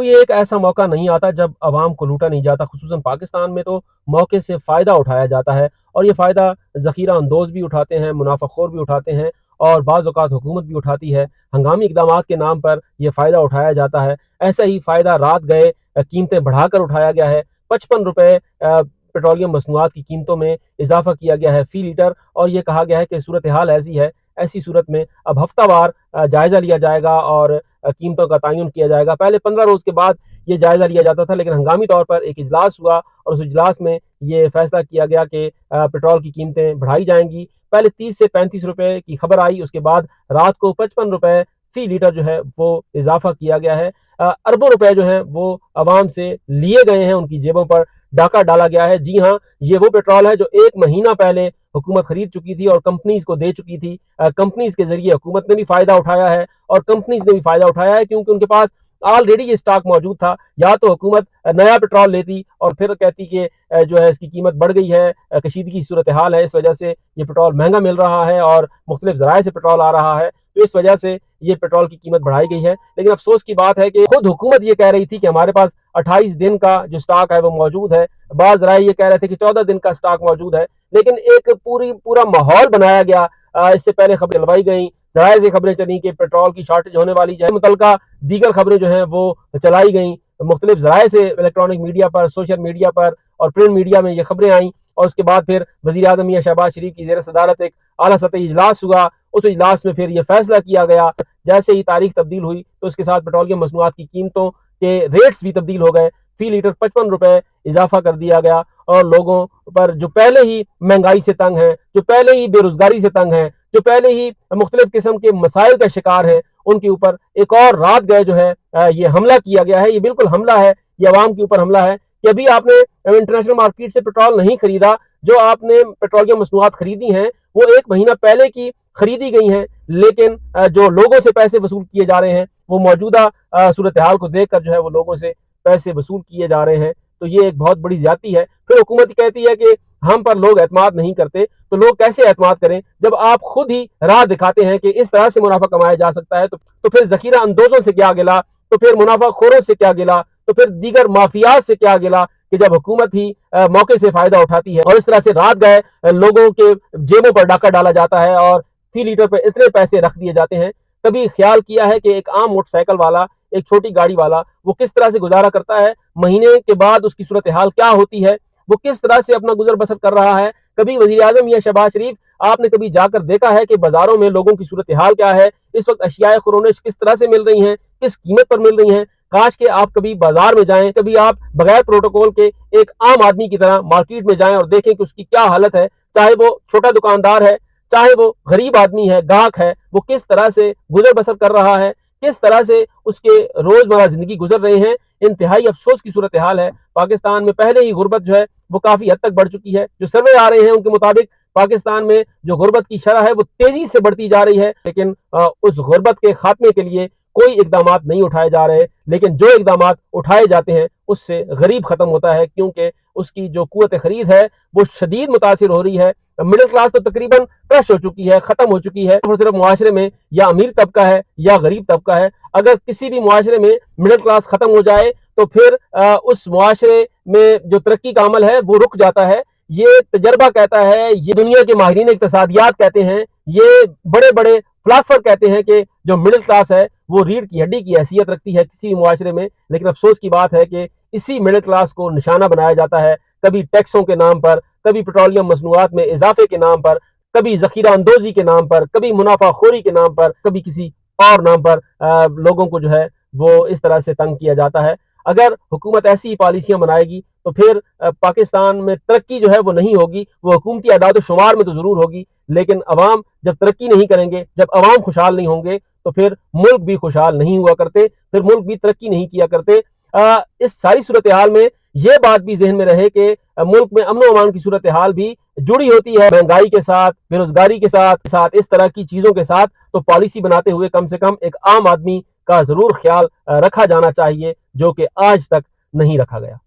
कोई एक ऐसा मौका नहीं आता जब आवाम को लूटा नहीं जाता। खुसूसन पाकिस्तान में तो मौके से फ़ायदा उठाया जाता है, और ये फ़ायदा ज़ख़ीरा अंदोज़ भी उठाते हैं, मुनाफ़ाखोर भी उठाते हैं, और बाज़ औक़ात हुकूमत भी उठाती है। हंगामी इक़दामात के नाम पर यह फ़ायदा उठाया जाता है। ऐसा ही फ़ायदा रात गए कीमतें बढ़ाकर उठाया गया है। 55 रुपये पेट्रोलियम मसनूआत की कीमतों में इजाफ़ा किया गया है फ़ी लीटर, और ये कहा गया है कि सूरत हाल ऐसी है, ऐसी सूरत में अब हफ्तावार जायज़ा लिया जाएगा और कीमतों का तयन किया जाएगा। पहले 15 रोज़ के बाद ये जायज़ा लिया जाता था, लेकिन हंगामी तौर पर एक इजलास हुआ और उस इजलास में ये फैसला किया गया कि पेट्रोल की कीमतें बढ़ाई जाएंगी। पहले 30 से 35 रुपए की खबर आई, उसके बाद रात को 55 रुपए फ़ी लीटर जो है वो इजाफा किया गया है। अरबों रुपए जो हैं वो आवाम से लिए गए हैं, उनकी जेबों पर डाका डाला गया है। जी हाँ, ये वो पेट्रोल है जो 1 महीना पहले हुकूमत खरीद चुकी थी और कंपनीज को दे चुकी थी। कंपनीज के जरिए हुकूमत ने भी फायदा उठाया है और कंपनीज ने भी फायदा उठाया है, क्योंकि उनके पास ऑलरेडी ये स्टॉक मौजूद था। या तो हुकूमत नया पेट्रोल लेती और फिर कहती कि जो है इसकी कीमत बढ़ गई है, कशीदगी की सूरत हाल है, इस वजह से ये पेट्रोल महंगा मिल रहा है और मुख्तलिफ ज़राए से पेट्रोल आ रहा है, तो इस वजह से ये पेट्रोल की कीमत बढ़ाई गई है। लेकिन अफसोस की बात है कि खुद हुकूमत ये कह रही थी कि हमारे पास 28 दिन का जो स्टॉक है वो मौजूद है। बाज़ ज़राए ये कह रहे थे कि 14 दिन का स्टॉक मौजूद है, लेकिन एक पूरा माहौल बनाया गया। इससे पहले खबरें चलवाई गई, ज़राए से खबरें चली कि पेट्रोल की शॉर्टेज होने वाली है, मुतलका दीगर खबरें जो हैं वो चलाई गई मुख्तलिफ ज़राए से, इलेक्ट्रॉनिक मीडिया पर, सोशल मीडिया पर और प्रिंट मीडिया में ये खबरें आईं। और उसके बाद फिर वज़ीर आज़म मियां शहबाज शरीफ की ज़ेर सदारत एक आला सतही इजलास हुआ। उस इजलास में फिर ये फैसला किया गया। जैसे ही तारीख तब्दील हुई तो उसके साथ पेट्रोलियम मसनूआत की कीमतों के रेट्स भी तब्दील हो गए। फ़ी लीटर 55 रुपए इजाफा कर दिया गया, और लोगों पर जो पहले ही महंगाई से तंग हैं, जो पहले ही बेरोजगारी से तंग हैं, जो पहले ही मुख्तलिफ किस्म के मसाइल का शिकार हैं, उनके ऊपर एक और रात गए जो है ये हमला किया गया है। ये बिल्कुल हमला है, ये अवाम के ऊपर हमला है कि अभी आपने इंटरनेशनल मार्केट से पेट्रोल नहीं खरीदा, जो आपने पेट्रोलियम मसनूआत खरीदी हैं वो 1 महीना पहले की खरीदी गई हैं, लेकिन जो लोगों से पैसे वसूल किए जा रहे हैं वो मौजूदा सूरत हाल को देखकर जो है वो लोगों से पैसे वसूल किए जा रहे हैं। तो ये एक बहुत बड़ी ज्यादती है। फिर हुकूमत कहती है कि हम पर लोग एतमाद नहीं करते, तो लोग कैसे एतमाद करें जब आप खुद ही राह दिखाते हैं कि इस तरह से मुनाफा कमाया जा सकता है। तो फिर ज़ख़ीरा अंदोजों से क्या गिला, तो फिर मुनाफाखोरों से क्या गिला, तो फिर दीगर माफियात से क्या गिला कि जब हुकूमत ही मौके से फायदा उठाती है और इस तरह से रात गए लोगों के जेबों पर डाका डाला जाता है और फ़ी लीटर पर इतने पैसे रख दिए जाते हैं। कभी ख्याल किया है कि एक आम मोटरसाइकिल वाला, एक छोटी गाड़ी वाला, वो किस तरह से गुजारा करता है, महीने के बाद उसकी सूरत हाल क्या होती है, वो किस तरह से अपना गुजर बसर कर रहा है? कभी वज़ीर आज़म या शहबाज शरीफ आपने कभी जाकर देखा है कि बाजारों में लोगों की सूरत हाल क्या है, इस वक्त अशियाए खुरोनिश किस तरह से मिल रही हैं, किस कीमत पर मिल रही हैं? काश के आप कभी बाजार में जाएं, कभी आप बगैर प्रोटोकॉल के एक आम आदमी की तरह मार्केट में जाएं और देखें कि उसकी क्या हालत है। चाहे वो छोटा दुकानदार है, चाहे वो गरीब आदमी है, गाहक है, वो किस तरह से गुजर बसर कर रहा है, किस तरह से उसके रोजमर्रा जिंदगी गुजर रहे हैं। इंतहाई अफसोस की सूरत हाल है। पाकिस्तान में पहले ही गुर्बत जो है वो काफी हद तक बढ़ चुकी है। जो सर्वे आ रहे हैं उनके मुताबिक पाकिस्तान में जो गुर्बत की शरह है वो तेजी से बढ़ती जा रही है, लेकिन उस गुर्बत के खात्मे के लिए कोई इकदामात नहीं उठाए जा रहे। लेकिन जो इकदामात उठाए जाते हैं उससे गरीब खत्म होता है, क्योंकि उसकी जो कुव्वत खरीद है वो शदीद मुतासिर हो रही है। मिडिल क्लास तो तकरीबन क्रश हो चुकी है, खत्म हो चुकी है। और सिर्फ मुआशरे में या अमीर तबका है या गरीब तबका है। अगर किसी भी मुआशरे में मिडिल क्लास खत्म हो जाए तो फिर उस मुआशरे में जो तरक्की का अमल है वो रुक जाता है। ये तजर्बा कहता है, ये दुनिया के माहिरीन इक्तिसादियात कहते हैं, ये बड़े बड़े फिलासफर कहते हैं कि जो मिडिल क्लास है वो रीढ़ की हड्डी की हैसियत रखती है किसी भी मुआशरे में। लेकिन अफसोस की बात है कि इसी मिडिल क्लास को निशाना बनाया जाता है, कभी टैक्सों के नाम पर, कभी पेट्रोलियम मसनूआत में इजाफे के नाम पर, कभी ज़ख़ीरा अंदोज़ी के नाम पर, कभी मुनाफाखोरी के नाम पर, कभी किसी और नाम पर लोगों को जो है वो इस तरह से तंग किया जाता है। अगर हुकूमत ऐसी ही पॉलिसियां बनाएगी तो फिर पाकिस्तान में तरक्की जो है वो नहीं होगी। वो हुकूमती अदाद शुमार में तो ज़रूर होगी, लेकिन अवाम जब तरक्की नहीं करेंगे, जब अवाम खुशहाल नहीं होंगे तो फिर मुल्क भी खुशहाल नहीं हुआ करते, फिर मुल्क भी तरक्की नहीं किया करते। इस सारी सूरत हाल में यह बात भी जहन में रहे कि मुल्क में अमन अमान की सूरत हाल भी जुड़ी होती है महंगाई के साथ, बेरोजगारी के साथ इस तरह की चीजों के साथ। तो पॉलिसी बनाते हुए कम से कम एक आम आदमी का जरूर ख्याल रखा जाना चाहिए, जो कि आज तक नहीं रखा गया।